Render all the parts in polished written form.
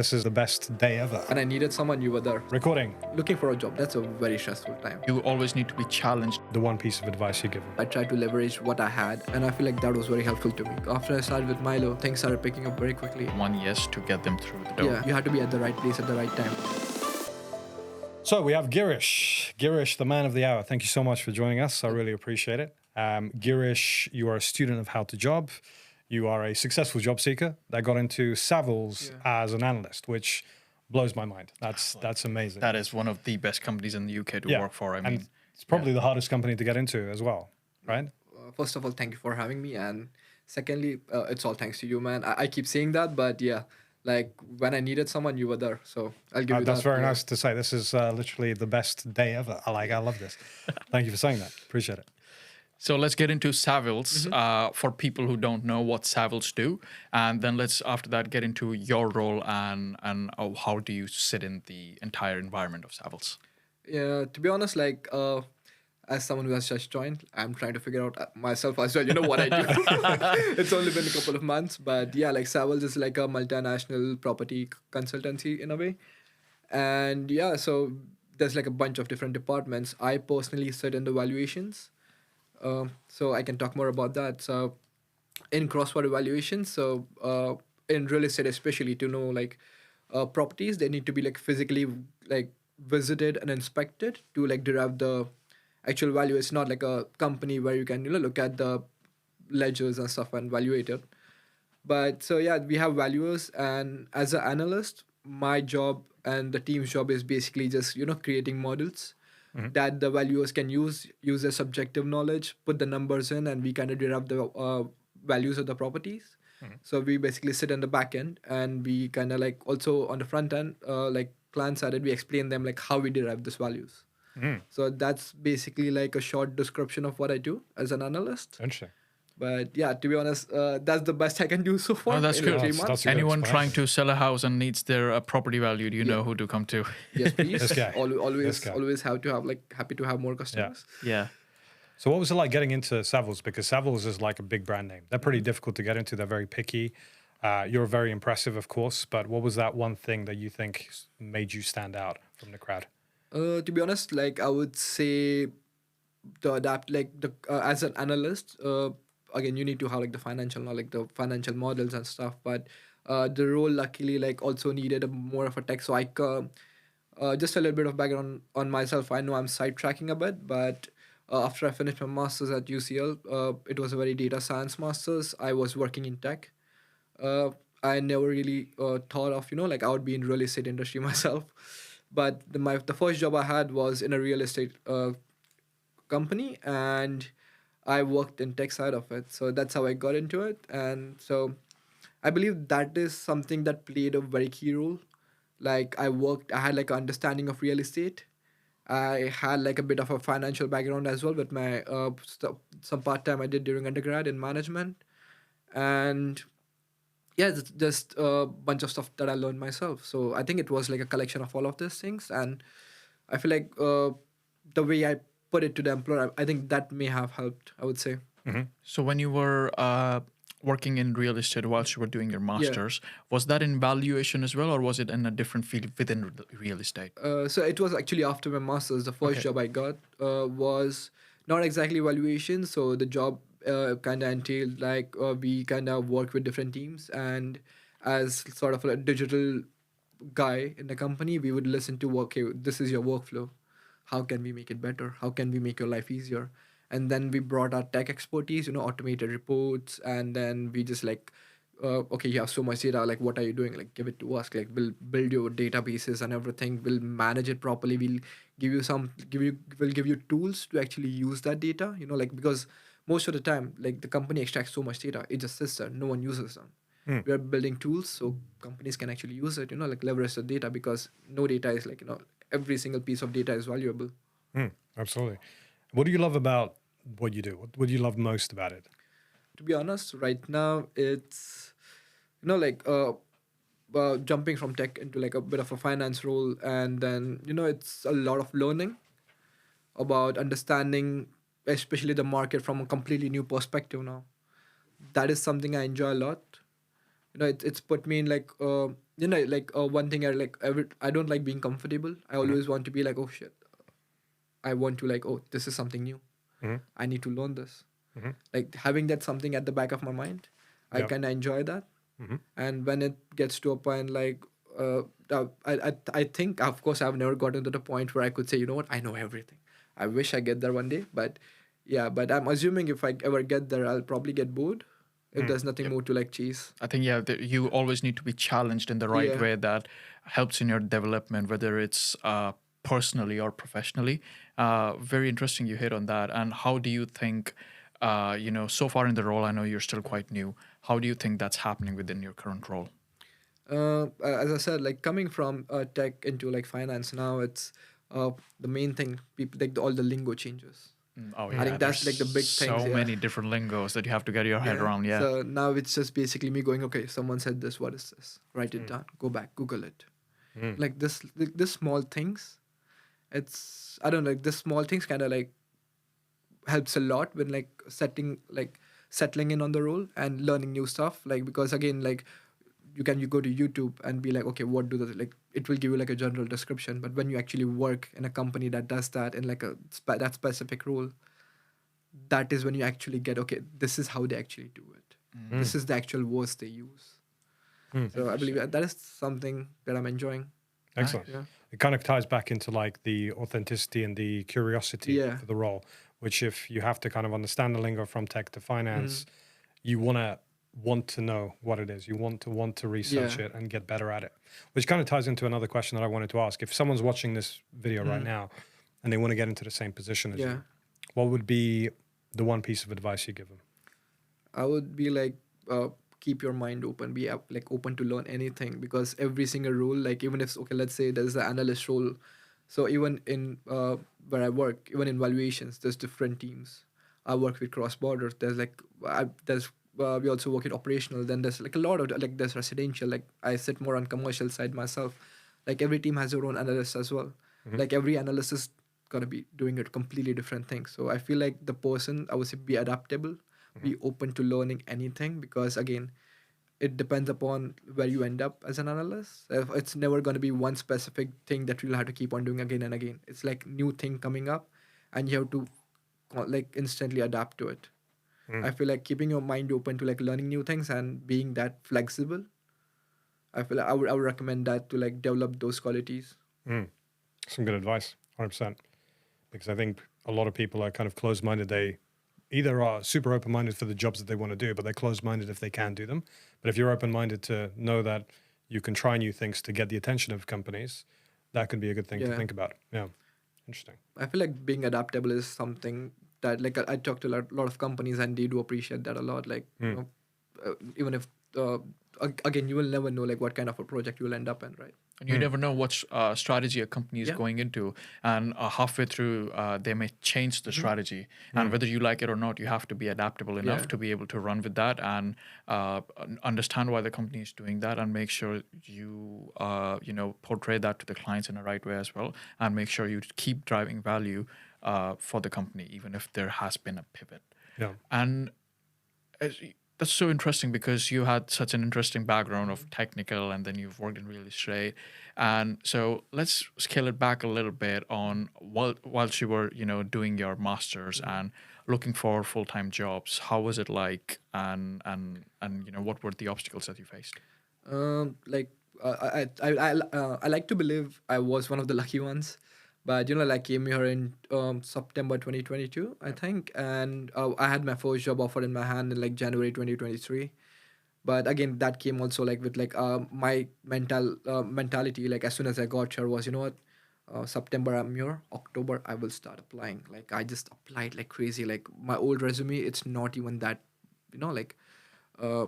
This is the best day ever. When I needed someone, you were there. Recording Looking for a job, that's a very stressful time. You always need to be challenged. the one piece of advice you give them. I tried to leverage what I had, and I feel like that was very helpful to me. After I started with Milo, things started picking up very quickly. 1 yes to get them through the door. Yeah, you had to be at the right place at the right time. So we have Girish. Girish, the man of the hour. Thank you so much for joining us. I really appreciate it. Girish, you are a student of How to Job. You are a successful job seeker that got into Savills as an analyst, which blows my mind. That's amazing. That is one of the best companies in the UK to work for. I mean, and it's probably the hardest company to get into as well, right? First of all, thank you for having me. And secondly, it's all thanks to you, man. I keep saying that, but yeah, like when I needed someone, you were there. So I'll give you that. That's very nice to say. This is literally the best day ever. I love this. Thank you for saying that. Appreciate it. So let's get into Savills for people who don't know what Savills do. And then let's, after that, get into your role and how do you sit in the entire environment of Savills? Yeah, to be honest, like as someone who has just joined, I'm trying to figure out myself as well, what I do. It's only been a couple of months, but yeah, like Savills is like a multinational property consultancy in a way. And yeah, so there's like a bunch of different departments. I personally sit in the valuations. So I can talk more about that. So in cross-word evaluation, so in real estate especially, to know like properties, they need to be like physically like visited and inspected to like derive the actual value. It's not like a company where you can look at the ledgers and stuff and evaluate it. But so yeah, we have valuers, and as an analyst, my job and the team's job is basically just creating models that the valuers can use their subjective knowledge, put the numbers in, and we kind of derive the values of the properties. So we basically sit in the back end, and we kind of like also on the front end, like client sided, we explain them like how we derive these values. So that's basically like a short description of what I do as an analyst. Interesting. But yeah, to be honest, that's the best I can do so far. Oh, that's in good. 3 months. That's a good Anyone explanation. trying to sell a house and needs their property value, do you know who to come to? Yes, please. This guy. Always, This guy. always have to have happy to have more customers. Yeah. So what was it like getting into Savills? Because Savills is like a big brand name. They're pretty difficult to get into. They're very picky. You're very impressive, of course. But what was that one thing that you think made you stand out from the crowd? To be honest, like I would say, to adapt like the as an analyst, again you need to have like the financial knowledge, like the financial models and stuff. But the role luckily like also needed more of a tech. So just a little bit of background on myself. I know I'm sidetracking a bit, but after I finished my masters at UCL, it was a very data science masters. I was working in tech. I never really thought of like I would be in real estate industry myself. But the first job I had was in a real estate company, and I worked in tech side of it. So that's how I got into it. And so I believe that is something that played a very key role. Like I had like an understanding of real estate. I had like a bit of a financial background as well with my some part-time I did during undergrad in management. And yeah, it's just a bunch of stuff that I learned myself. So I think it was like a collection of all of these things. And I feel like the way I put it to the employer, I think that may have helped, I would say. So when you were working in real estate whilst you were doing your masters, was that in valuation as well, or was it in a different field within real estate? So it was actually after my masters. The first job I got was not exactly valuation. So the job kind of entailed like we kind of work with different teams, and as sort of a digital guy in the company, we would listen to, okay, this is your workflow. How can we make it better? How can we make your life easier? And then we brought our tech expertise, automated reports, and then we just like, okay, you have so much data, like what are you doing? Like give it to us. Like we'll build your databases and everything. We'll manage it properly. We'll give you tools to actually use that data. Like because most of the time, like the company extracts so much data, it just sits there. No one uses them. We are building tools so companies can actually use it. Like leverage the data, because no data is like every single piece of data is valuable. Absolutely. What do you love about what you do? What do you love most about it? To be honest, right now it's like jumping from tech into like a bit of a finance role, and then it's a lot of learning about understanding especially the market from a completely new perspective now. That is something I enjoy a lot. It's put me in like like one thing I like, I don't like being comfortable. I always want to be like, oh shit, I want to like, oh, this is something new. I need to learn this. Like having that something at the back of my mind, I Yep. kind of enjoy that. And when it gets to a point like, I think, of course, I've never gotten to the point where I could say, you know what, I know everything. I wish I get there one day, but yeah, but I'm assuming if I ever get there, I'll probably get bored if there's nothing more to like chase. I think you always need to be challenged in the right Yeah. way that helps in your development, whether it's personally or professionally. Very interesting you hit on that. And how do you think, so far in the role, I know you're still quite new. How do you think that's happening within your current role? As I said, like coming from tech into like finance now, it's the main thing. People like all the lingo changes. Oh I yeah, think that's like the big things. so Yeah. many different lingos that you have to get your head around. Yeah. So now it's just basically me going, okay, someone said this. What is this? Write it down. Go back, Google it. Like this small things. It's I don't know. Like this small things kind of like helps a lot when like settling in on the role and learning new stuff. Like because again, like you go to YouTube and be like, okay, what do the like? It will give you like a general description. But when you actually work in a company that does that in like that specific role, that is when you actually get, okay, this is how they actually do it. This is the actual words they use. So I believe that is something that I'm enjoying. Excellent. Yeah. It kind of ties back into like the authenticity and the curiosity Yeah. for the role, which if you have to kind of understand the lingo from tech to finance, you want to know what it is. You want to research Yeah. it and get better at it, which kind of ties into another question that I wanted to ask. If someone's watching this video right now and they want to get into the same position as Yeah. you, what would be the one piece of advice you give them? I would be like, keep your mind open, be like open to learn anything because every single role, like even if okay, let's say there's the analyst role, so even in where I work, even in valuations, there's different teams. I work with cross borders. There's like we also work in operational. Then there's like a lot of like there's residential. Like I sit more on commercial side myself. Like every team has their own analyst as well. Like every analyst is gonna be doing a completely different thing. So I feel like the person I would say be adaptable, be open to learning anything because again, it depends upon where you end up as an analyst. It's never gonna be one specific thing that you'll have to keep on doing again and again. It's like new thing coming up, and you have to like instantly adapt to it. I feel like keeping your mind open to like learning new things and being that flexible. I feel like I would recommend that to like develop those qualities. Some good advice, 100%. Because I think a lot of people are kind of closed-minded. They either are super open-minded for the jobs that they want to do, but they're closed-minded if they can do them. But if you're open-minded to know that you can try new things to get the attention of companies, that could be a good thing to Yeah. think about. Yeah, interesting. I feel like being adaptable is something that like I talk to a lot of companies and they do appreciate that a lot. Like you know, even if again you will never know like what kind of a project you will end up in, right? And you never know what strategy a company is Yeah. going into. And halfway through, they may change the strategy. And whether you like it or not, you have to be adaptable enough Yeah. to be able to run with that and understand why the company is doing that and make sure you, portray that to the clients in the right way as well. And make sure you keep driving value for the company, even if there has been a pivot. Yeah. And that's so interesting because you had such an interesting background of technical and then you've worked in real estate. And so let's scale it back a little bit on whilst you were, doing your masters and looking for full-time jobs. How was it like? And what were the obstacles that you faced? Like I like to believe I was one of the lucky ones, but like came here in September 2022, I think, and I had my first job offer in my hand in like January 2023. But again, that came also like with like my mentality. Like as soon as I got here, was what. September I'm here. October I will start applying. Like I just applied like crazy. Like my old resume, it's not even that, like uh,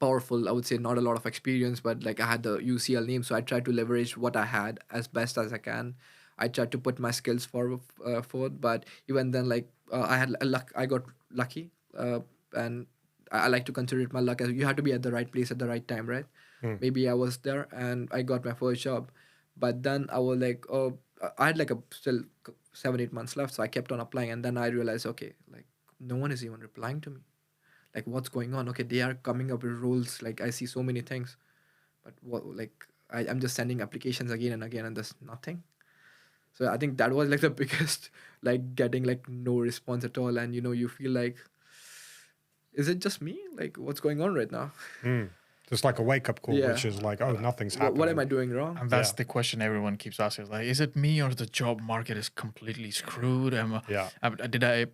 powerful. I would say not a lot of experience, but like I had the UCL name, so I tried to leverage what I had as best as I can. I tried to put my skills forward, but even then, like I had a luck. I got lucky, and I like to consider it my luck. As you have to be at the right place at the right time, right? Maybe I was there and I got my first job, but then I was like, oh, I had like a still 7-8 months left, so I kept on applying, and then I realized, okay, like no one is even replying to me, like what's going on. Okay, they are coming up with roles, like I see so many things, but what like I'm just sending applications again and again and there's nothing. So I think that was like the biggest, like getting like no response at all, and you feel like, is it just me? Like what's going on right now? Just like a wake up call, Yeah. which is like, oh, nothing's What am happening. I doing wrong? And that's Yeah. the question everyone keeps asking. Like, is it me or the job market is completely screwed? Yeah. Did I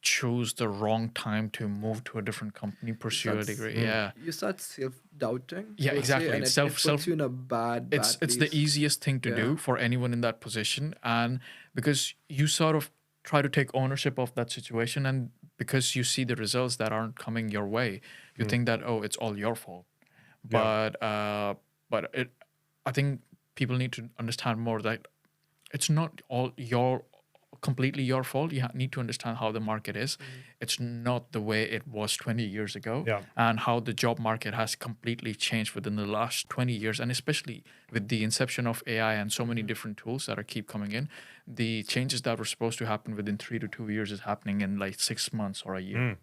choose the wrong time to move to a different company, pursue a That's- degree? Yeah. You start self-doubting. Yeah, I would say, exactly. and It's it puts you in a bad it's place. the easiest thing to Yeah. do for anyone in that position, and because you sort of try to take ownership of that situation, and because you see the results that aren't coming your way, you think that, oh, it's all your fault. Yeah. But it, I think people need to understand more that it's not all your completely your fault. You need to understand how the market is. It's not the way it was 20 years ago, Yeah. and how the job market has completely changed within the last 20 years, and especially with the inception of AI and so many different tools that are keep coming in. The changes that were supposed to happen within 3 to 2 years is happening in like 6 months or a year.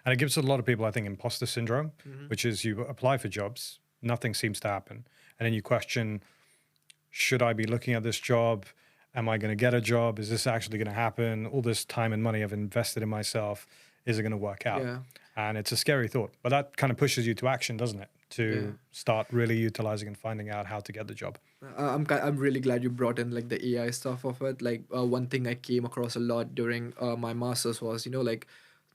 And it gives a lot of people, I think, imposter syndrome, which is you apply for jobs, nothing seems to happen. And then you question, should I be looking at this job? Am I going to get a job? Is this actually going to happen? All this time and money I've invested in myself, is it going to work out? Yeah. And it's a scary thought, but that kind of pushes you to action, doesn't it? To start really utilizing and finding out how to get the job. I'm really glad you brought in like the AI stuff of it. Like one thing I came across a lot during my masters was like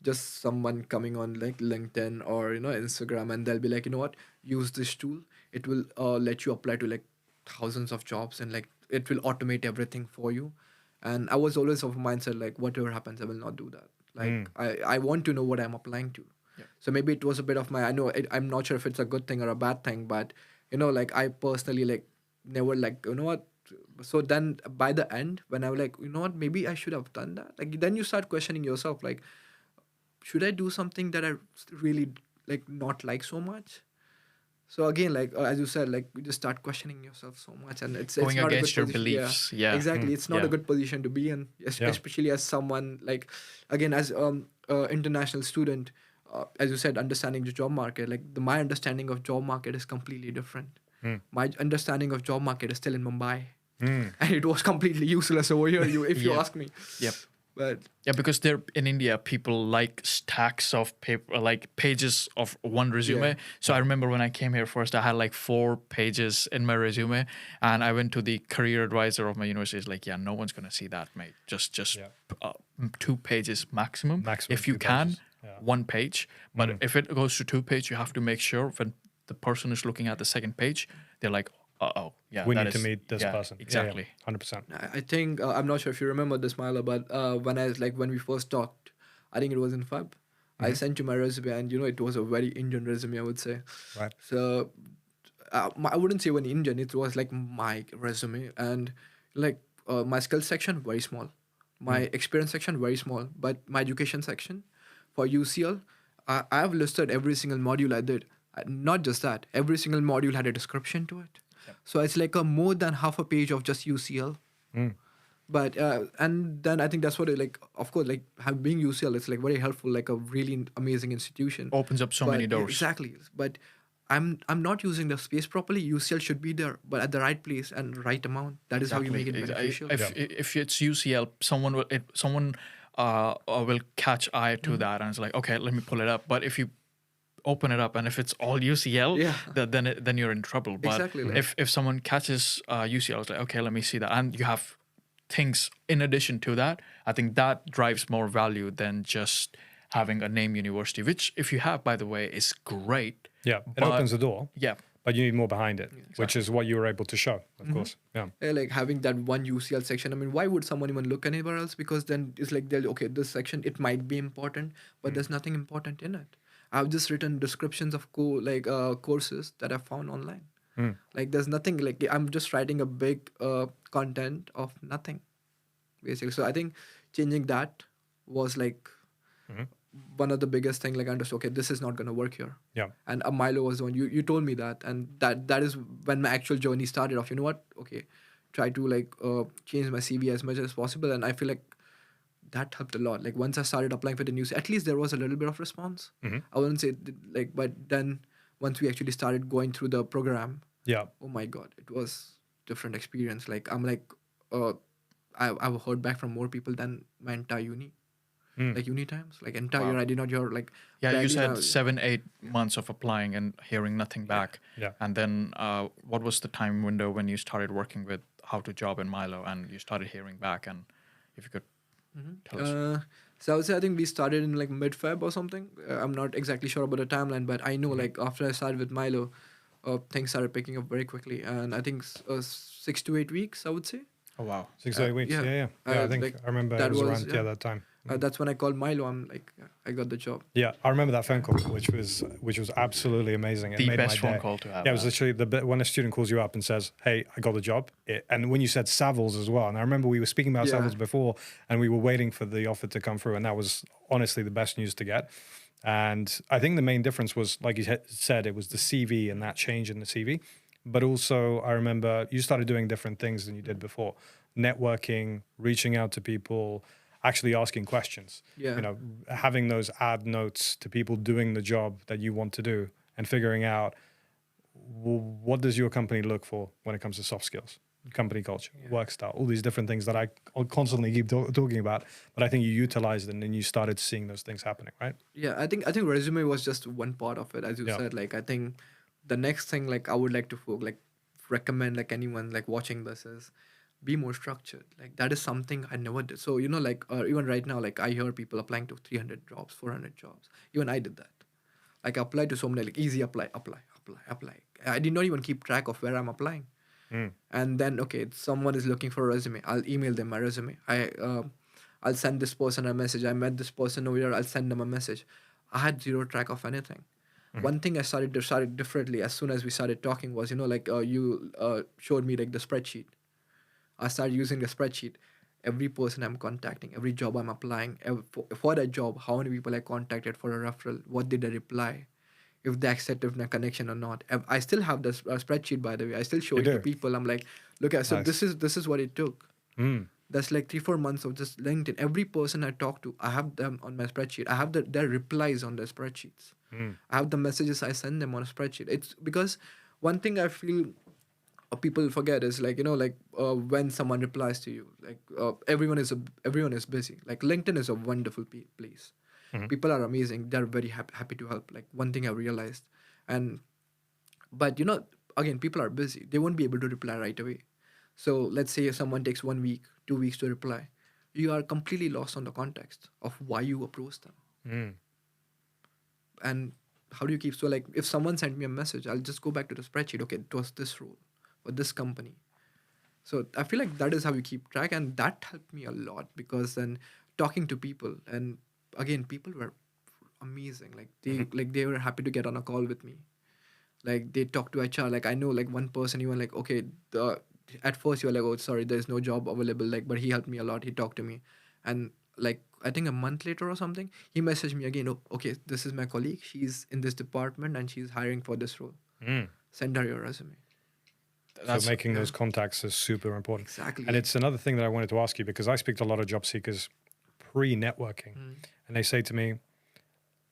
just someone coming on like LinkedIn or Instagram, and they'll be like, what, use this tool. It will let you apply to like thousands of jobs, and like it will automate everything for you. And I was always of a mindset like, whatever happens, I will not do that. Like I want to know what I'm applying to. So maybe it was a bit of my, I'm not sure if it's a good thing or a bad thing, but like I personally like never like, what. So then by the end, when I was like, what, maybe I should have done that. Like then you start questioning yourself, like, should I do something that I really like not like so much? So again, like as you said, like you just start questioning yourself so much, and it's Going not against a your good position. beliefs. Yeah. Exactly. It's not Yeah. a good position to be in, especially as someone like, again, as international student, as you said, understanding the job market. Like my understanding of job market is completely different. My understanding of job market is still in Mumbai, and it was completely useless over here. If you Yeah. ask me. Yep. But Yeah, because they're in India, people like stacks of paper, like pages of one resume. Yeah. So I remember when I came here first, I had like 4 pages in my resume, and I went to the career advisor of my university. It's like, yeah, no one's gonna see that, mate. Just Yeah. 2 pages maximum. Maximum If you 2 can, pages. Yeah. 1 page. But if it goes to 2 page, you have to make sure when the person is looking at the second page, they're like, yeah, We that need to is- meet this yeah, person. Exactly. 100%. I think I'm not sure if you remember this, Mila, but when we first talked, I think it was in Feb. I sent you my resume, and it was a very Indian resume, I would say. Right. So I wouldn't say when Indian, it was like my resume, and like my skills section very small, my experience section very small, but my education section for UCL, I have listed every single module I did. Not just that, every single module had a description to it. So it's like a more than half a page of just UCL. But and then I think that's what like, of course, like being UCL, it's like very helpful, like a really amazing institution. Opens up so But many doors. Exactly. But I'm not using the space properly. UCL should be there, but at the right place and right amount. That is how you make it beneficial. If it's UCL, someone will catch eye to that, and it's like, okay, let me pull it up. But if you open it up and if it's all UCL, then you're in trouble. But Exactly, like- if someone catches UCL, it's like, okay, let me see that, and you have things in addition to that. I think that drives more value than just having a name university, which if you have, by the way, is great. Yeah. It But- opens the door, Yeah. but you need more behind it, which is what you were able to show, of course. Yeah. Yeah, like having that one UCL section. I mean, why would someone even look anywhere else? Because then it's like, okay, this section, it might be important, but there's nothing important in it. I've just written descriptions of courses that I found online. Like there's nothing, like I'm just writing a big content of nothing, basically. So I think changing that was like one of the biggest thing. Like I understood, okay, this is not gonna work here. Yeah. And Milo was the one you told me that, and that is when my actual journey started off. You know what? Okay, try to like change my CV as much as possible, and I feel like that helped a lot. Like once I started applying for the news, at least there was a little bit of response. I wouldn't say but then once we actually started going through the program, Yeah. Oh my god, it was different experience. Like I'm like, I've heard back from more people than my entire uni, Mm. like uni times, like entire year. Wow. I did not hear like Yeah, you barely said now. 7, 8 months of applying and hearing nothing back. Yeah. And then what was the time window when you started working with How to Job in Milo and you started hearing back? And if you could tell us. So I would say I think we started in like mid Feb or something. I'm not exactly sure about the timeline, but I know like after I started with Milo, things started picking up very quickly, and I think 6 to 8 weeks, I would say. Oh, wow. 6 to 8 weeks. Yeah. Yeah. I think Like I remember it that was was around that time. that's when I called Milo. I'm like, yeah, I got the job. Yeah, I remember that phone call, which was absolutely amazing. It The made best my phone day. call to have. Yeah, it was literally the bit when a student calls you up and says, "Hey, I got the job." And when you said Savills as well, and I remember we were speaking about Yeah. Savills before, and we were waiting for the offer to come through, and that was honestly the best news to get. And I think the main difference was, like you said, it was the CV and that change in the CV. But also, I remember you started doing different things than you did before: networking, reaching out to people, actually asking questions. Yeah. You know, having those ad notes to people doing the job that you want to do, and figuring out what does your company look for when it comes to soft skills, company culture, work style, all these different things that I constantly keep talking about. But I think you utilized it and you started seeing those things happening, right? Yeah, I think resume was just one part of it, as you Yeah. said. Like I think the next thing like I would like to like recommend like anyone like watching this is be more structured. Like that is something I never did. So like even right now, like I hear people applying to 300 jobs, 400 jobs. Even I did that. Like I applied to so many, like easy apply. I did not even keep track of where I'm applying. And then okay, someone is looking for a resume. I'll email them my resume. I'll send this person a message. I met this person over here. I'll send them a message. I had zero track of anything. One thing I started differently as soon as we started talking was like you showed me like the spreadsheet. I started using the spreadsheet. Every person I'm contacting, every job I'm applying, for that job, how many people I contacted for a referral, what did they reply, if they accepted my connection or not. I still have this spreadsheet, by the way. I still show You it to do? people. I'm like, look at so Nice. this is what it took. Mm. That's like 3-4 months of just LinkedIn. Every person I talk to, I have them on my spreadsheet. I have their replies on their spreadsheets. I have the messages I send them on a spreadsheet. It's because one thing I feel people forget is like when someone replies to you, like everyone is busy. Like LinkedIn is a wonderful place. People are amazing. They're very happy to help. Like one thing I realized, and but again, people are busy. They won't be able to reply right away. So let's say if someone takes 1 week, 2 weeks to reply, you are completely lost on the context of why you approached them. And how do you keep, so like if someone sent me a message, I'll just go back to the spreadsheet. Okay, it was this role for this company. So I feel like that is how you keep track, and that helped me a lot because then talking to people, and again, people were amazing. Like they were happy to get on a call with me. Like they talk to HR. Like I know like one person, even like okay, at first you were like, oh sorry, there's no job available. Like but he helped me a lot. He talked to me, and like I think a month later or something, he messaged me again. Oh, okay, this is my colleague. She's in this department and she's hiring for this role. Send her your resume. So making those contacts is super important. Exactly. And it's another thing that I wanted to ask you, because I speak to a lot of job seekers pre-networking, and they say to me,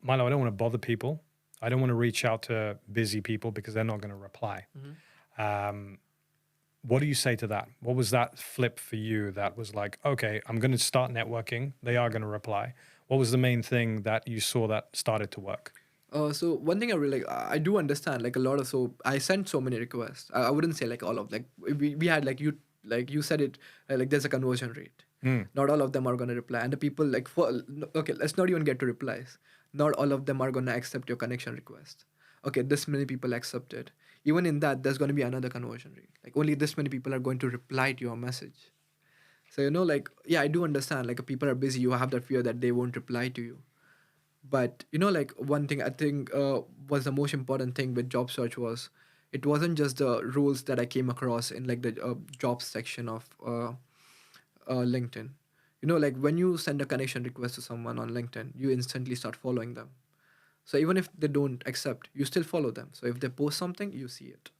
Milo, I don't want to bother people. I don't want to reach out to busy people because they're not going to reply. What do you say to that? What was that flip for you that was like, okay, I'm going to start networking. They are going to reply. What was the main thing that you saw that started to work? So one thing I really like, I do understand like a lot of, so I sent so many requests. I wouldn't say like all of, like we had like you said it, like there's a conversion rate. Not all of them are going to reply, and the people like okay, let's not even get to replies. Not all of them are going to accept your connection request. Okay, this many people accepted. Even in that, there's going to be another conversion rate. Like only this many people are going to reply to your message. So like yeah, I do understand. Like people are busy. You have that fear that they won't reply to you. But like one thing I think was the most important thing with job search was it wasn't just the roles that I came across in like the jobs section of LinkedIn. Like when you send a connection request to someone on LinkedIn, you instantly start following them. So even if they don't accept, you still follow them. So if they post something, you see it.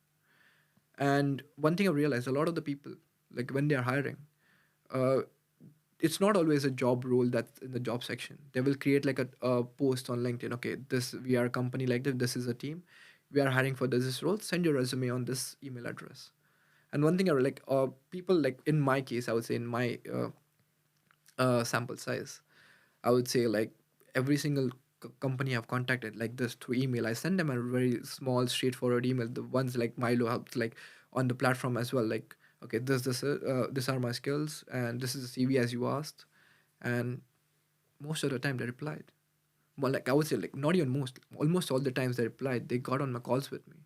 And one thing I realized, a lot of the people, like when they are hiring, it's not always a job role that's in the job section. They will create like a post on LinkedIn. Okay, we are a company like this. This is a team. we are hiring for this role. Send your resume on this email address. And one thing I like, people like in my case, I would say in my sample size, I would say like every single company I've contacted like this through email, I send them a very small, straightforward email. The ones like Milo helps like on the platform as well. Like, okay, this are my skills, and this is the CV as you asked. And most of the time they replied. Well, like I would say, like not even most, almost all the times they replied. They got on my calls with me.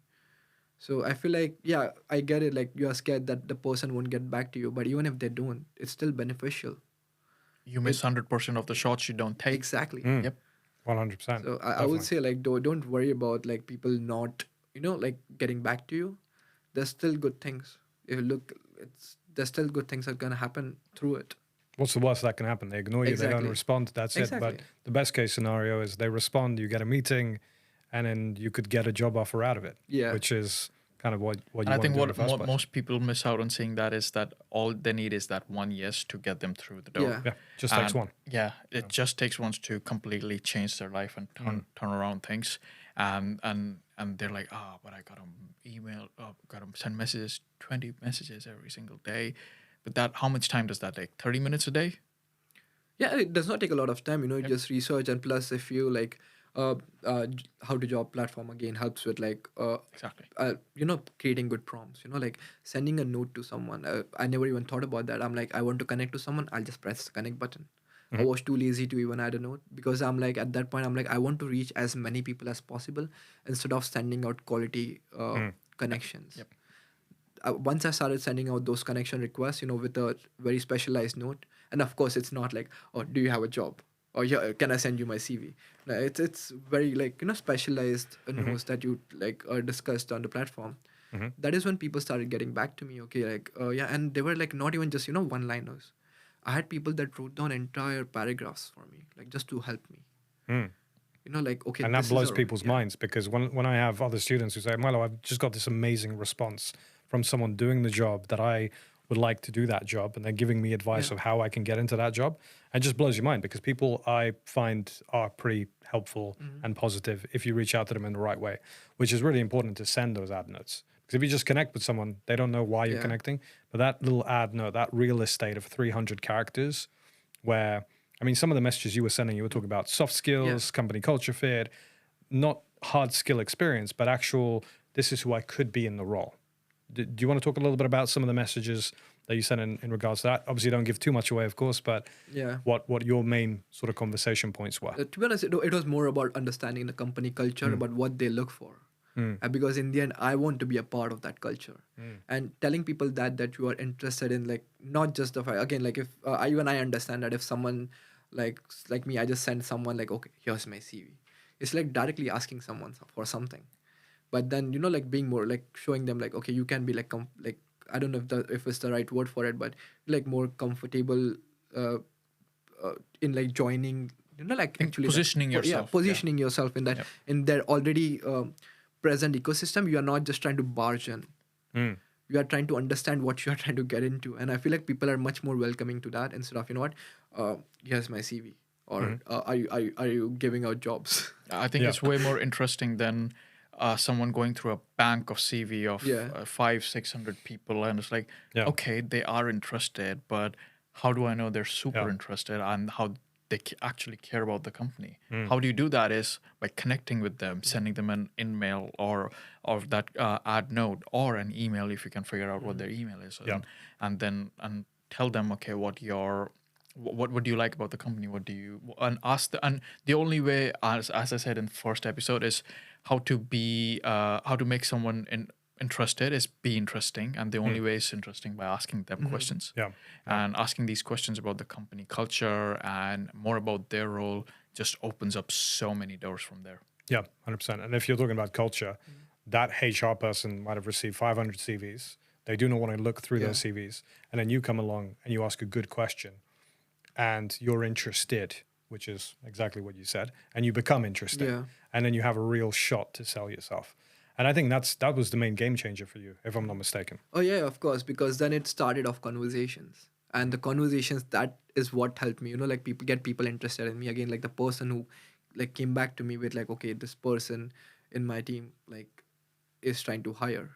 So I feel like, yeah, I get it. Like you are scared that the person won't get back to you, but even if they don't, it's still beneficial. You miss 100% of the shots you don't take. Exactly. Mm. Yep. 100%. So I would say like don't worry about like people not like getting back to you. There's still good things. If you look, there's still good things that are gonna happen through it. What's the worst that can happen? They ignore you, they don't Exactly. respond, that's it. But Exactly. the best case scenario is they respond, you get a meeting, and then you could get a job offer out of it. Yeah. Which is kind of what you And I want to think do in the what first place. most people miss out on seeing that is that all they need is that one yes to get them through the door. Yeah. Yeah, just takes And one. Yeah, it just takes one to completely change their life and turn around things. And they're like, but I got to email, got to send messages, 20 messages every single day. But how much time does that take? 30 minutes a day? Yeah, it does not take a lot of time. You just research, and plus, if you like, how to job platform again helps with like, Exactly. creating good prompts. Like sending a note to someone. I never even thought about that. I'm like, I want to connect to someone. I'll just press the connect button. I was too lazy to even add a note because I'm like at that point I'm like I want to reach as many people as possible instead of sending out quality connections. Yep. Once I started sending out those connection requests, with a very specialized note, and of course, it's not like, oh, do you have a job? Or yeah, can I send you my CV? No, it's very like specialized notes that you like are discussed on the platform. That is when people started getting back to me. Okay, like yeah, and they were like not even just one-liners. I had people that wrote down entire paragraphs for me, like just to help me. Mm. Like okay, And that this blows is people's minds because when I have other students who say, Milo, I've just got this amazing response from someone doing the job that I would like to do that job, and they're giving me advice Yeah. of how I can get into that job, it just blows your mind because people I find are pretty helpful and positive if you reach out to them in the right way, which is really important to send those ad notes. Because if you just connect with someone, they don't know why you're Yeah. connecting. But that little ad note, that real estate of 300 characters, where, I mean, some of the messages you were sending, you were talking about soft skills, company culture fit, not hard skill experience, but actual, this is who I could be in the role. Do you want to talk a little bit about some of the messages that you sent in regards to that? Obviously, don't give too much away, of course, but Yeah. what your main sort of conversation points were. To be honest, it was more about understanding the company culture, about what they look for. Because in the end, I want to be a part of that culture, and telling people that you are interested in like not just the again like if I understand that if someone like me, I just send someone like okay, here's my CV. It's like directly asking someone for something, but then like being more like showing them like okay, you can be like like I don't know if it's the right word for it, but like more comfortable in like joining like actually positioning yourself, yeah. positioning yourself in that in their already present ecosystem. You are not just trying to barge in. You are trying to understand what you are trying to get into, and I feel like people are much more welcoming to that instead of here's my CV, or are you giving out jobs? I think it's way more interesting than someone going through a bank of CV of 500-600 people, and it's like, okay, they are interested, but how do I know they're super interested and how they actually care about the company? How do you do that is by connecting with them, sending them an email or that ad note or an email if you can figure out what their email is, and then tell them, okay, what do you like about the company? What do you and ask and the only way, as I said in the first episode, is how to make someone interested is be interesting, and the only way is interesting by asking them questions. And asking these questions about the company culture and more about their role just opens up so many doors from there. 100%. And if you're talking about culture, that HR person might have received 500 CVs. They do not want to look through those CVs, and then you come along and you ask a good question and you're interested, which is exactly what you said, and you become interested, and then you have a real shot to sell yourself. And I think that was the main game changer for you, if I'm not mistaken. Oh yeah, of course, because then it started off conversations, and the conversations, that is what helped me. Like people interested in me again. Like the person who like came back to me with like, okay, this person in my team, like is trying to hire.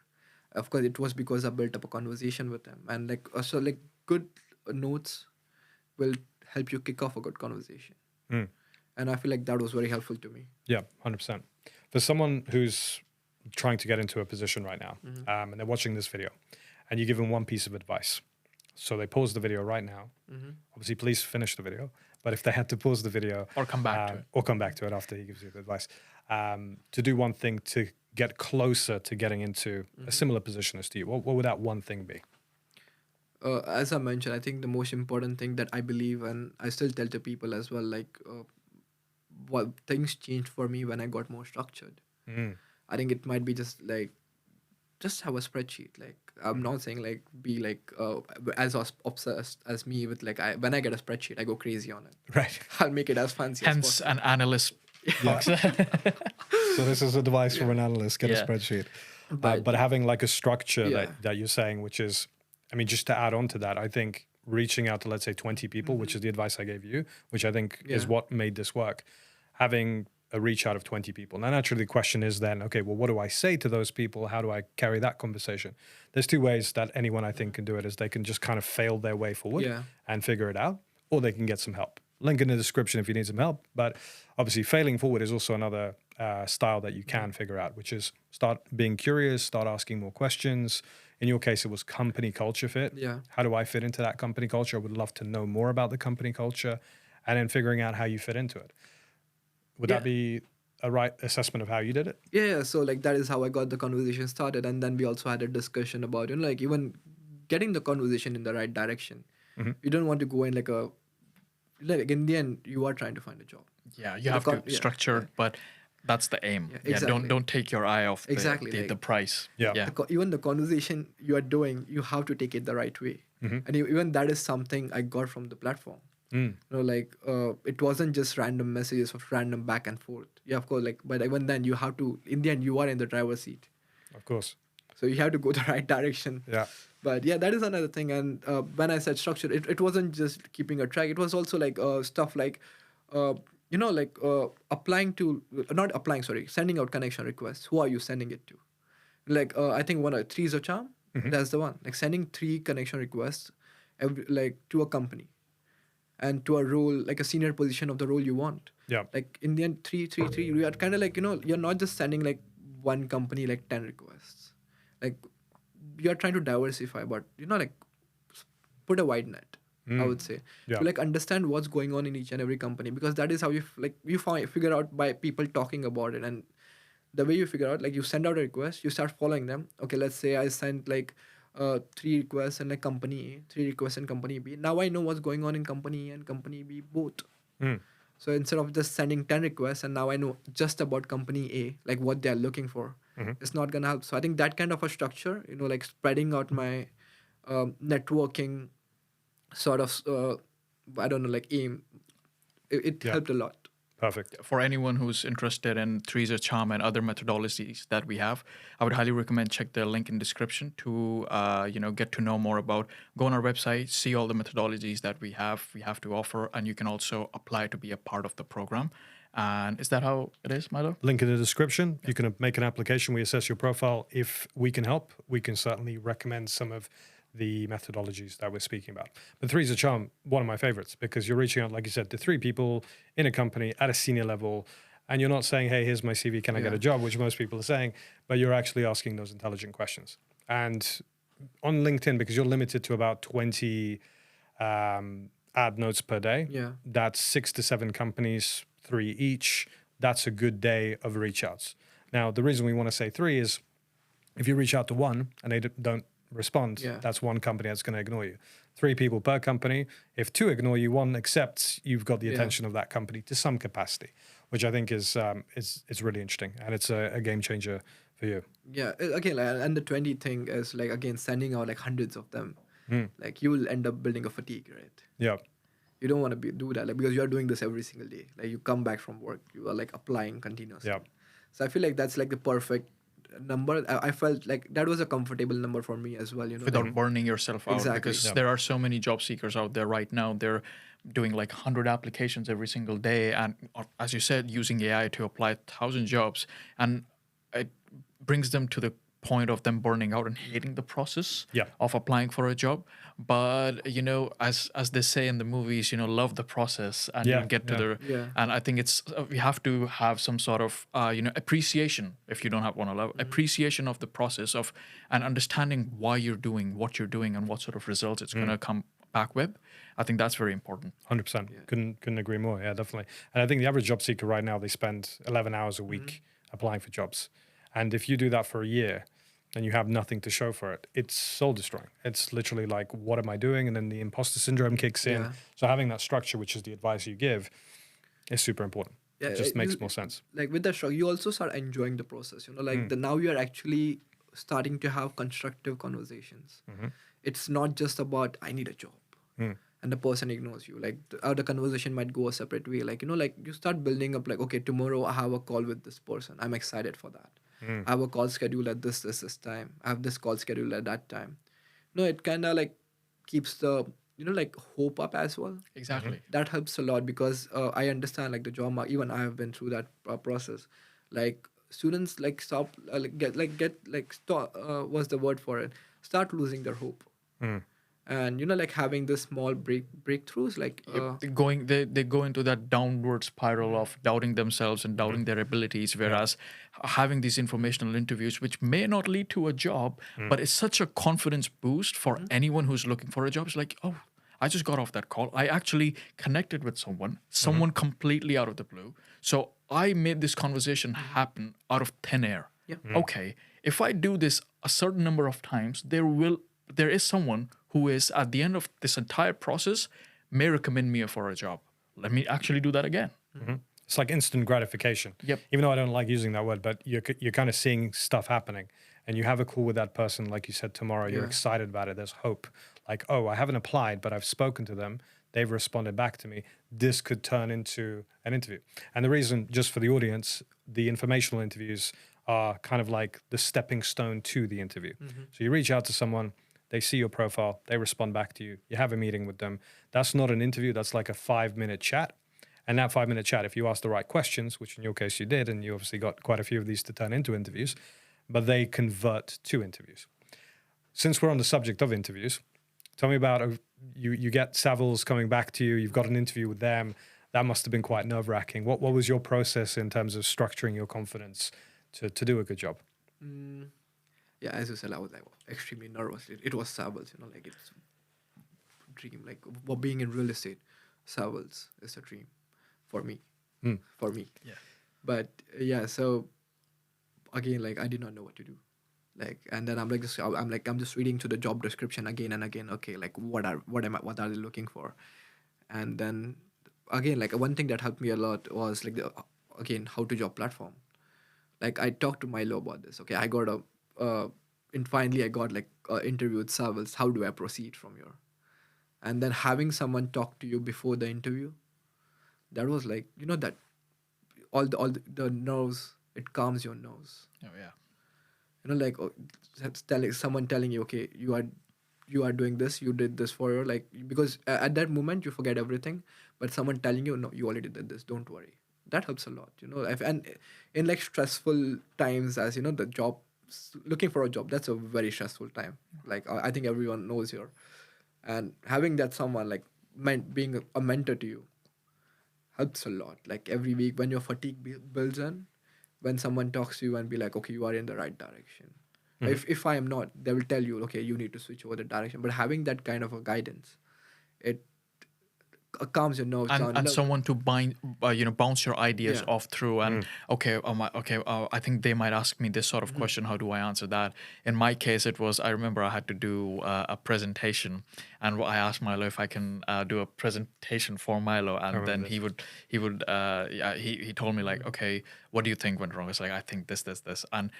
Of course, it was because I built up a conversation with them, and like also like good notes will help you kick off a good conversation. And I feel like that was very helpful to me. Yeah, 100%. For someone who's trying to get into a position right now, and they're watching this video, and you give them one piece of advice. So they pause the video right now. Obviously, please finish the video. But if they had to pause the video Or come back to it. or come back to it after he gives you the advice, to do one thing to get closer to getting into a similar position as to you, what would that one thing be? As I mentioned, I think the most important thing that I believe, and I still tell to people as well, like what things changed for me when I got more structured. I think it might be just have a spreadsheet. Like I'm not saying like be like as obsessed as me with like when I get a spreadsheet, I go crazy on it. Right. I'll make it as fancy as Hence possible. an analyst box. So this is advice from an analyst, get a Yeah. spreadsheet. But- But having like a structure Yeah. that you're saying, which is, I mean, just to add on to that, I think reaching out to, let's say, 20 people, which is the advice I gave you, which I think is Yeah. what made this work. Having a reach out of 20 people. Now, naturally, the question is then, okay, well, what do I say to those people? How do I carry that conversation? There's two ways that anyone, I think, can do it, is they can just kind of fail their way forward Yeah. and figure it out, or they can get some help. Link in the description if you need some help. But obviously, failing forward is also another style that you can figure out, which is start being curious, start asking more questions. In your case, it was company culture fit. Yeah. How do I fit into that company culture? I would love to know more about the company culture, and then figuring out how you fit into it. Would that be a right assessment of how you did it? Yeah, so like that is how I got the conversation started, and then we also had a discussion about like even getting the conversation in the right direction. You don't want to go in like in the end you are trying to find a job. Yeah, you have to structure it, but that's the aim. Yeah, Yeah, exactly. don't take your eye off Exactly, the like- price. Yeah. Yeah. Even the conversation you are doing, you have to take it the right way, and even that is something I got from the platform. Like it wasn't just random messages of random back and forth. Yeah, of course, like, but even then you have to, in the end you are in the driver's seat, Of course. so you have to go the right direction. Yeah. But yeah, that is another thing. And when I said structure, it wasn't just keeping a track. It was also like stuff like applying to, not applying, sorry, sending out connection requests. Who are you sending it to? Like I think three is a charm. That's the one. Like sending 3 connection requests to a company and to a role, like a senior position of the role you want. Yeah. Like in the end, 3. We are kind of like, you're not just sending like one company like 10 requests. Like you're trying to diversify, but like put a wide net. I would say Yeah. to like understand what's going on in each and every company, because that is how you figure out by people talking about it. And the way you figure out, like you send out a request, you start following them. Okay, let's say I sent like 3 requests in like company A, 3 requests in company B. Now I know what's going on in company A and company B both. So instead of just sending 10 requests, and now I know just about company A, like what they're looking for, it's not gonna help. So I think that kind of a structure, like spreading out my networking sort of I don't know, like aim, it Yeah. helped a lot. Perfect. For anyone who's interested in Three's a Charm and other methodologies that we have, I would highly recommend check the link in description to get to know more about. Go on our website, see all the methodologies that we have to offer, and you can also apply to be a part of the program. And is that how it is, Milo? Link in the description. You can make an application. We assess your profile. If we can help, we can certainly recommend some of the methodologies that we're speaking about. But 3 is a charm, one of my favorites, because you're reaching out, like you said, to 3 people in a company at a senior level, and you're not saying, hey, here's my CV, can I get a job, which most people are saying, but you're actually asking those intelligent questions. And on LinkedIn, because you're limited to about 20 ad notes per day, that's 6 to 7 companies, 3 each. That's a good day of reach outs. Now, the reason we want to say 3 is if you reach out to 1 and they don't respond, that's 1 company that's going to ignore you. 3 people per company. If 2 ignore you, 1 accepts, you've got the attention of that company to some capacity, which I think is really interesting, and it's a game changer for you. Yeah, again, and the 20 thing is like, again, sending out like hundreds of them. Like you will end up building a fatigue, right? Yeah. You don't want to do that, like, because you are doing this every single day. Like you come back from work, you are like applying continuously. Yeah. So I feel like that's like the perfect number. I felt like that was a comfortable number for me as well, Without burning yourself out. Exactly. Because there are so many job seekers out there right now. They're doing like 100 applications every single day, and as you said, using AI to apply 1,000 jobs, and it brings them to the point of them burning out and hating the process Yeah. of applying for a job. But as they say in the movies, love the process, and Yeah, you'll get to yeah. the. Yeah. And I think it's we have to have some sort of appreciation, if you don't have one to love, appreciation of the process of, and understanding why you're doing what you're doing and what sort of results it's going to come back with. I think that's very important. 100%. Couldn't agree more. Yeah, definitely. And I think the average job seeker right now, they spend 11 hours a week applying for jobs. And if you do that for a year and you have nothing to show for it, it's soul destroying. It's literally like, what am I doing? And then the imposter syndrome kicks in. Yeah. So having that structure, which is the advice you give, is super important. Yeah, It just makes you- more sense. Like with the structure, you also start enjoying the process. Like now you are actually starting to have constructive conversations. It's not just about I need a job, and the person ignores you. Like the conversation might go a separate way. Like like you start building up. Like okay, tomorrow I have a call with this person. I'm excited for that. I have a call scheduled at this time. I have this call scheduled at that time. It kind of like keeps the like hope up as well. Exactly. That helps a lot because I understand like the job market. Even I have been through that process. Like students like stop stop what's the word for it, start losing their hope. And like having this small breakthroughs like They go into that downward spiral of doubting themselves and doubting their abilities, whereas having these informational interviews, which may not lead to a job, but it's such a confidence boost for anyone who's looking for a job. It's like, oh, I just got off that call. I actually connected with someone completely out of the blue. So I made this conversation happen out of thin air. Okay, if I do this a certain number of times, there is someone who is at the end of this entire process may recommend me for a job. Let me actually do that again. It's like instant gratification. Yep. Even though I don't like using that word, but you're kind of seeing stuff happening, and you have a call with that person, like you said, tomorrow. You're excited about it. There's hope. Like, oh, I haven't applied, but I've spoken to them. They've responded back to me. This could turn into an interview. And the reason, just for the audience, the informational interviews are kind of like the stepping stone to the interview. So you reach out to someone. They see your profile, they respond back to you, you have a meeting with them. That's not an interview, that's like a 5-minute chat. And that 5-minute chat, if you ask the right questions, which in your case you did, and you obviously got quite a few of these to turn into interviews, but they convert to interviews. Since we're on the subject of interviews, tell me about, you get Savills coming back to you, you've got an interview with them. That must have been quite nerve-wracking. What was your process in terms of structuring your confidence to do a good job? Yeah, as you said, I was like extremely nervous. It was Savills, like it's a dream. Like being in real estate, Savills is a dream for me. For me. Yeah. But yeah, so again, like I did not know what to do. Like, and then I'm just reading to the job description again and again. Okay, like what are they looking for? And then again, like one thing that helped me a lot was like how to job platform. Like I talked to Milo about this. Okay, I got and finally I got like an interview with Savills. How do I proceed from here? And then having someone talk to you before the interview, that was like that all the nerves, it calms your nerves. Oh yeah. Like that's someone telling you, okay, you are doing this, you did this for your like, because at that moment you forget everything, but someone telling you, no, you already did this, don't worry. That helps a lot, and in like stressful times, as the job, looking for a job, that's a very stressful time. Like I think everyone knows here, and having that someone like being a mentor to you helps a lot. Like every week when your fatigue builds in, when someone talks to you and be like, okay, you are in the right direction. If I am not, they will tell you, okay, you need to switch over the direction. But having that kind of a guidance, it calms your nerves down. And someone to bounce your ideas off through. And I think they might ask me this sort of question. How do I answer that? In my case, it was, I remember I had to do a presentation, and I asked Milo if I can do a presentation for Milo, and then he told me like, okay, what do you think went wrong? It's like, I think this, and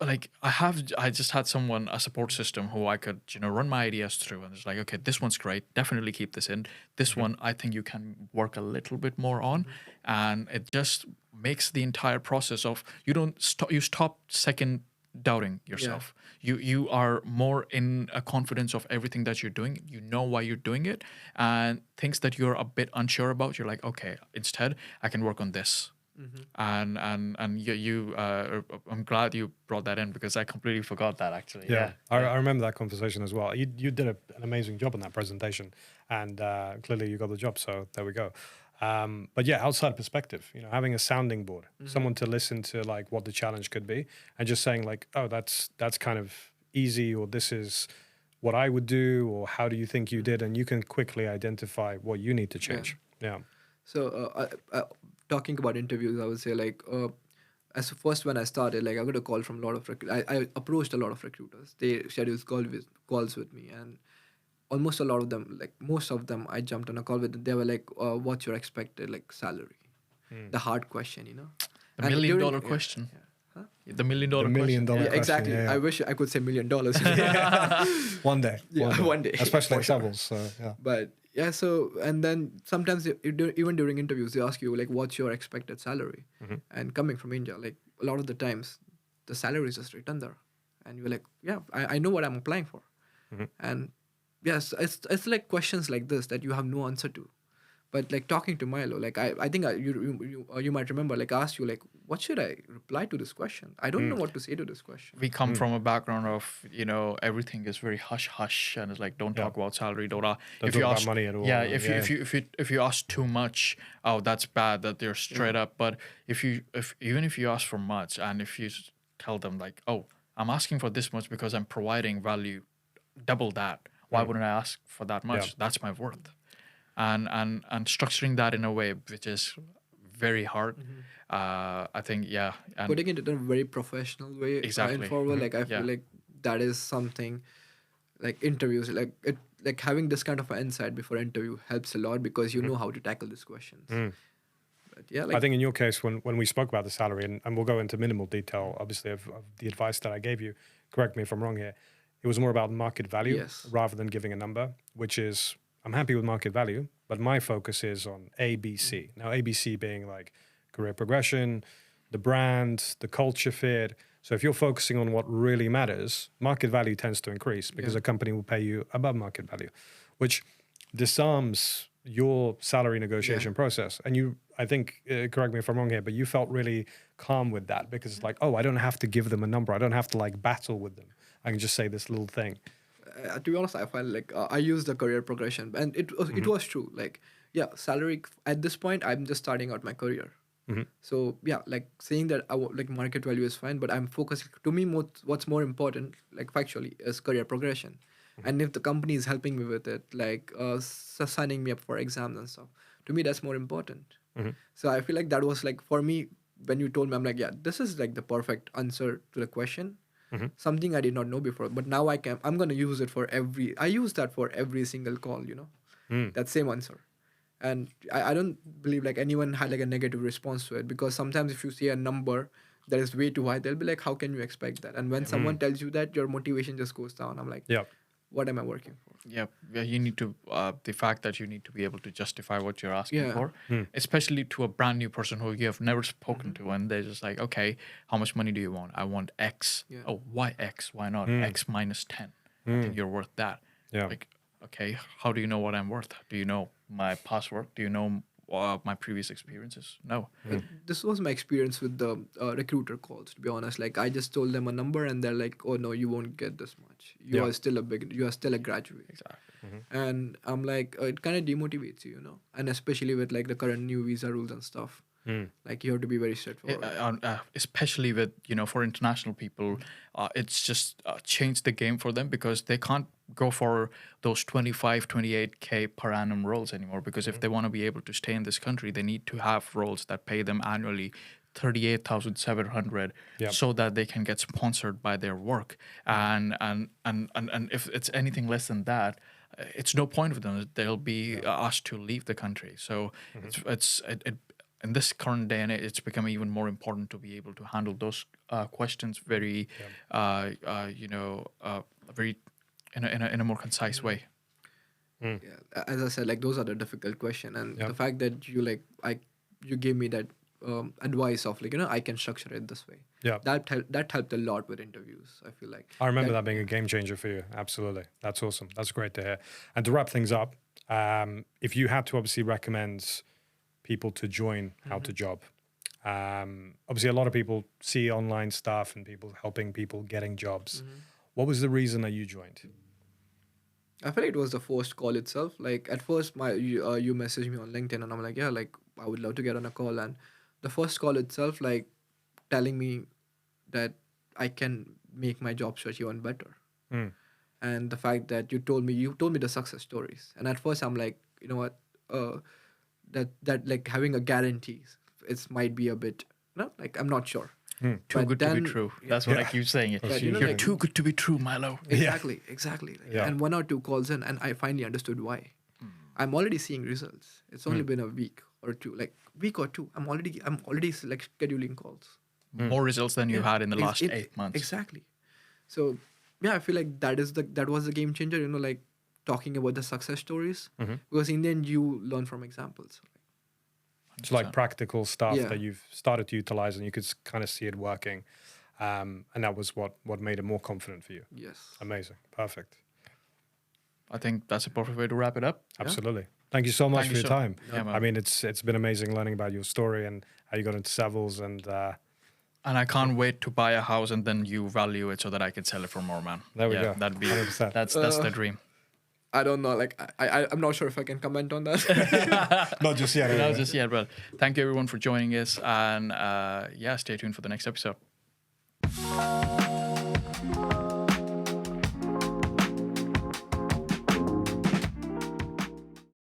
I just had a support system who I could, run my ideas through, and it's like, okay, this one's great, definitely keep this in. This one, I think you can work a little bit more on, and it just makes the entire process of, you stop second doubting yourself. You are more in a confidence of everything that you're doing. You know why you're doing it, and things that you're a bit unsure about, you're like, okay, instead I can work on this. And I'm glad you brought that in because I completely forgot that actually. Yeah, I remember that conversation as well. You did an amazing job on that presentation, and clearly you got the job. So there we go. But yeah, outside perspective, having a sounding board, someone to listen to like what the challenge could be, and just saying like, oh, that's kind of easy, or this is what I would do, or how do you think you did, and you can quickly identify what you need to change. Yeah. So talking about interviews, I would say like as first when I started, like I got a call from a lot of I approached a lot of recruiters. They scheduled calls with me, and almost a lot of them, like most of them, I jumped on a call with them. They were like, "What's your expected like salary?" The hard question, The And million during- dollar yeah, question. yeah. Huh? The million dollar The million question. dollar Yeah, question, exactly. yeah. I wish I could say $1 million. One day. Yeah, one day. Especially For at sure. Savills. So yeah. But yeah, so and then sometimes even during interviews they ask you like, what's your expected salary? And coming from India, like a lot of the times the salary is just written there, and you're like, yeah, I know what I'm applying for. And yes, it's like questions like this that you have no answer to. But like talking to Milo, like I think you might remember, like I asked you like, what should I reply to this question? I don't know what to say to this question. We come from a background of everything is very hush hush and it's like don't talk about salary, don't Don't talk about money at all. Yeah, if you ask too much, oh that's bad, that they're straight up. But even if you ask for much, and if you tell them like, oh, I'm asking for this much because I'm providing value double that, why wouldn't I ask for that much? Yeah. That's my worth. And structuring that in a way which is very hard. I think, yeah. And Putting it in a very professional way, Exactly. and forward, like I Yeah. feel like that is something like interviews, like having this kind of an insight before interview helps a lot because you know how to tackle these questions. But yeah, like I think in your case, when we spoke about the salary, and we'll go into minimal detail, obviously, of the advice that I gave you, correct me if I'm wrong here, it was more about market value Yes. rather than giving a number, which is, I'm happy with market value, but my focus is on ABC. Now, ABC being like career progression, the brand, the culture fit. So if you're focusing on what really matters, market value tends to increase because a company will pay you above market value, which disarms your salary negotiation process. And you, I think, correct me if I'm wrong here, but you felt really calm with that because it's like, oh, I don't have to give them a number. I don't have to like battle with them. I can just say this little thing. to be honest, I felt like I used the career progression, and it was true. Like, yeah, salary at this point, I'm just starting out my career. So yeah, like saying that like market value is fine, but I'm focused. To me, what's more important, like factually, is career progression. And if the company is helping me with it, like signing me up for exams and stuff, to me that's more important. So I feel like that was like for me when you told me, I'm like, yeah, this is like the perfect answer to the question. Something I did not know before, but now I'm gonna use it for I use that for every single call, that same answer. And I don't believe like anyone had like a negative response to it, because sometimes if you see a number that is way too high, they'll be like, how can you expect that? And when someone tells you that, your motivation just goes down. I'm like, what am I working for? Yeah, you need to, the fact that you need to be able to justify what you're asking Yeah. for, especially to a brand new person who you have never spoken to, and they're just like, okay, how much money do you want? I want X. Yeah. Oh, why X? Why not X minus 10? I think you're worth that. Yeah. Like, okay, how do you know what I'm worth? Do you know my past work? Do you know my previous experiences? No. But this was my experience with the recruiter calls, to be honest. Like I just told them a number and they're like, oh no, you won't get this much. You are still you are still a graduate. Exactly. And I'm like, it kind of demotivates you, and especially with like the current new visa rules and stuff. Like you have to be very straightforward. Especially with, for international people, it's just changed the game for them, because they can't go for those 25, 28K per annum roles anymore, because if they want to be able to stay in this country, they need to have roles that pay them annually 38,700 so that they can get sponsored by their work. And if it's anything less than that, it's no point for them. They'll be asked to leave the country. So it's in this current day and age, it's become even more important to be able to handle those questions very, very in a more concise way. Yeah, as I said, like those are the difficult question, and the fact that you you gave me that advice of like I can structure it this way. Yeah. That helped a lot with interviews. I feel like I remember that being a game changer for you. Absolutely. That's awesome. That's great to hear. And to wrap things up, if you had to obviously recommend people to join How to Job, Obviously, a lot of people see online stuff and people helping people getting jobs. What was the reason that you joined? I feel like it was the first call itself. Like at first, you messaged me on LinkedIn, and I'm like, yeah, like I would love to get on a call. And the first call itself, like telling me that I can make my job search even better. And the fact that you told me the success stories. And at first, I'm like, you know what, that like having a guarantee, it might be a bit, no, like I'm not sure. Too But good to then- be true. That's what I keep saying. It. But, you know, You're like, Too good to be true, Milo. Exactly. Like, Yeah. And 1 or 2 calls in, and I finally understood why. I'm already seeing results. It's only been a week or two, like week or two. I'm already like scheduling calls. More results than you had in the last 8 months. Exactly. So yeah, I feel like that was the game changer. You know, like talking about the success stories, because in the end you learn from examples. It's like practical stuff Yeah. that you've started to utilize and you could kind of see it working. And that was what made it more confident for you. Yes. Amazing. Perfect. I think that's a perfect way to wrap it up. Absolutely. Thank you so much Thank for you your so- time. Yeah, man. I mean, it's been amazing learning about your story and how you got into Savills and And I can't wait to buy a house and then you value it so that I can sell it for more, man. There we Yeah, go. That'd be 100%. that's the dream. I don't know. Like I'm not sure if I can comment on that. not just yet. No, anyway. just yet. Well, thank you everyone for joining us, and yeah, stay tuned for the next episode.